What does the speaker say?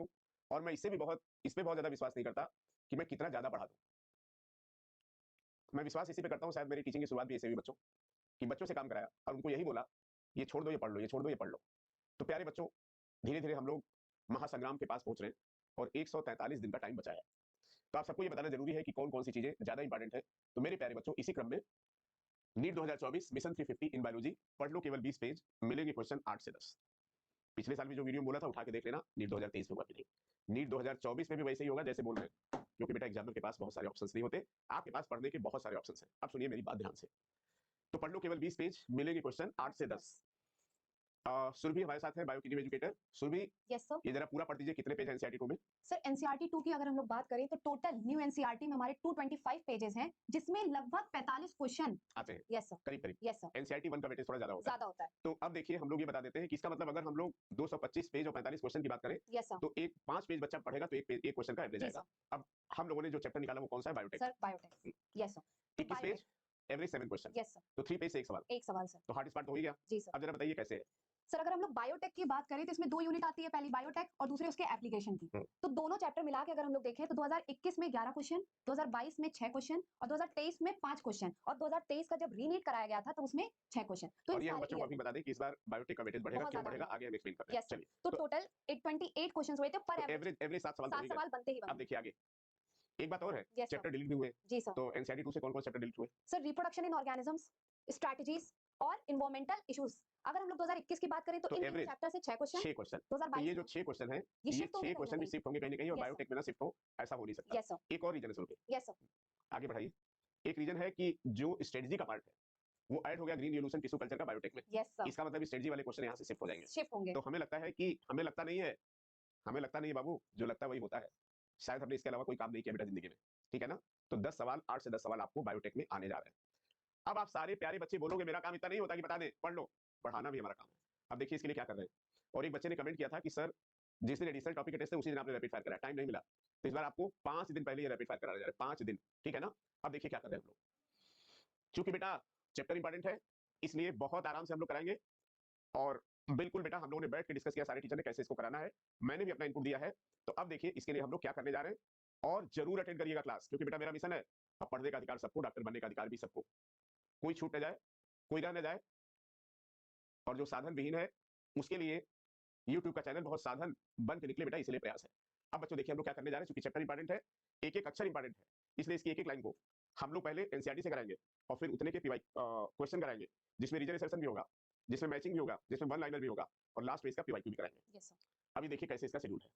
दूं, और मैं इस पे बहुत ज्यादा विश्वास नहीं करता कि मैं कितना ज्यादा पढ़ा दूं। मैं विश्वास इसी पे करता हूं, शायद मेरी टीचिंग की शुरुआत भी ऐसे हुई बच्चों कि बच्चों से काम कराया और उनको यही बोला, ये छोड़ दो ये पढ़ लो, ये छोड़ दो ये पढ़ लो। तो प्यारे बच्चों, धीरे धीरे हम लोग महासंग्राम के पास पहुंच रहे हैं और 143 दिन का टाइम बचा है। तो आप सबको ये बताना जरूरी है कि कौन कौन सी चीजें ज्यादा इंपॉर्टेंट है। तो मेरे प्यारे बच्चों, इसी क्रम में नीट 2024 मिशन 350 इन बायोलॉजी, पढ़ लो केवल 20 पेज, मिलेंगे क्वेश्चन 8 से 10। पिछले साल भी जो वीडियो बोला था उठा के देख लेना, नीट 2023 में हुआ कि नहीं। नीट 2024 में भी वैसे ही होगा जैसे बोल रहे हैं, क्योंकि बेटा एग्जामिनर के पास बहुत सारे ऑप्शंस नहीं होते, आपके पास पढ़ने के बहुत सारे ऑप्शंस हैं। अब सुनिए मेरी बात ध्यान से। तो पढ़ लो केवल 20 पेज, मिलेंगे क्वेश्चन 8 से 10। सुरभि हमारे साथ है, बायो की new educator. Surabhi, yes sir. ये जरा पूरा पढ़ दीजिए, कितने पेज है एनसीईआरटी 2 में? सर एनसीईआरटी 2 की अगर हम लोग बात करें तो टोटल न्यू एनसीईआरटी में हमारे 225 पेजेस हैं, जिसमें लगभग 45 क्वेश्चन आते हैं। Yes sir. करीब करीब। Yes sir. एनसीईआरटी 1 का वेटेज थोड़ा ज्यादा होता है। तो अब देखिए हम लोग ये बता देते हैं कि इसका मतलब अगर हम लोग 225 पेज और 45 क्वेश्चन की बात करें, यस सर। तो एक 5 पेज बच्चा पढ़ेगा तो एक क्वेश्चन का एवरेज जी आएगा। सर। अब हम लोगों ने जो चैप्टर निकाला वो कौन सा है? Biotech. Sir biotech. Yes sir. 21 page, average 7 question. Yes sir. तो 3 पेज से एक सवाल। एक सवाल सर। तो हार्ड पार्ट तो हो ही गया। जी सर। अब जरा बताइए कैसे है? सर अगर हम लोग बायोटेक की बात करें तो इसमें 2 यूनिट आती है, पहली बायोटेक और दूसरी उसके एप्लीकेशन की। तो दोनों चैप्टर मिला के अगर हम लोग देखें तो 2021 में 11 क्वेश्चन, 2022 में 6 क्वेश्चन और 2023 में 5 क्वेश्चन, और 2023 का जब रीनीट कराया गया था तो उसमें 6 क्वेश्चन। तो और ये हम बच्चों को अभी बता दें कि इस बार बायोटेक का वेटेज बढ़ेगा, क्यों बढ़ेगा आगे हम एक्सप्लेन करते हैं। चलिए, तो टोटल 28 क्वेश्चंस हुए थे पर एवरेज 7 सवाल 7 सवाल बनते ही अब देखिए आगे एक बात और है, Yes, sir. चैप्टर डिलीट भी हुए। जी सर। तो एनसीईआरटी 2 से कौन कौन चैप्टर डिलीट हुए? Sir reproduction in organisms, strategies और इन्वायरमेंटल इश्यूज। अगर हम लोग 2021 की बात करें तो इन तीनों चैप्टर से 6 क्वेश्चन। 6 क्वेश्चन। 2022 ये जो 6 क्वेश्चन है, ये 6 क्वेश्चन भी शिफ्ट होंगे कहीं ना कहीं, और Yes, बायोटेक में ना शिफ्ट हो ऐसा हो नहीं सकता। Yes sir. एक और रीजन है, सुन के यस सर। आगे बढ़ाइए। एक रीजन है कि जो स्ट्रेटजी का पार्ट है वो ऐड हो गया ग्रीन रिवोल्यूशन टिश्यू कल्चर का बायोटेक में। Yes sir. इसका मतलब स्ट्रेटजी वाले क्वेश्चन यहाँ से शिफ्ट हो जाएंगे। शिफ्ट होंगे। तो हमें लगता है कि हमें लगता नहीं है, हमें लगता नहीं है बाबू, जो लगता है वही होता है। शायद हमने इसके अलावा कोई काम नहीं किया बेटा जिंदगी में, ठीक है ना? तो 10 सवाल, 8 से 10 सवाल आपको बायोटेक में आने जा रहे हैं। अब आप सारे प्यारे बच्चे बोलोगे मेरा काम इतना नहीं होता कि बता दे, पढ़ लो। पढ़ाना भी हमारा काम है। अब देखिए इसके लिए क्या कर रहे हैं। और एक बच्चे ने कमेंट किया था कि सर जिस दिन एडिशनल टॉपिक के टेस्ट है उसी दिन आपने रैपिड फायर कराया, टाइम नहीं मिला। तो इस बार आपको 5 दिन पहले ये रैपिड फायर कराया जा रहा है, 5 दिन, ठीक है ना? अब देखिए क्या कर रहे हैं हम लोग। क्योंकि बेटा चैप्टर इंपॉर्टेंट है, इसलिए बहुत आराम से हम लोग कराएंगे। और बिल्कुल बेटा हम लोगों ने बैठ के डिस्कस किया सारे टीचर ने कैसे इसको कराना है, मैंने भी अपना इनपुट दिया है। तो अब देखिए इसके लिए हम लोग क्या करने जा रहे हैं, और जरूर अटेंड करिएगा क्लास, क्योंकि बेटा मेरा मिशन है, अब पढ़ने का अधिकार सबको, डॉक्टर बनने का अधिकार भी सबको, कोई छूट न जाए, कोई रह न जाए। और जो साधन विहीन है उसके लिए यूट्यूब का चैनल बहुत साधन बन के निकले बेटा, इसलिए प्रयास है। अब बच्चों देखिए हम लोग क्या करने जा रहे हैं, क्योंकि चैप्टर इंपॉर्टेंट है, एक एक अक्षर इंपॉर्टेंट है, इसलिए इसकी एक एक लाइन को हम लोग पहले एनसीईआरटी से कराएंगे और फिर उतने के पीवाई क्वेश्चन कराएंगे, जिसमें रीजन भी होगा, जिसमें मैचिंग भी होगा, जिसमें वन लाइनर भी होगा, और लास्ट में इसका पीवाईक्यू भी कराएंगे। Yes sir. अभी देखिए कैसे इसका शेड्यूल है।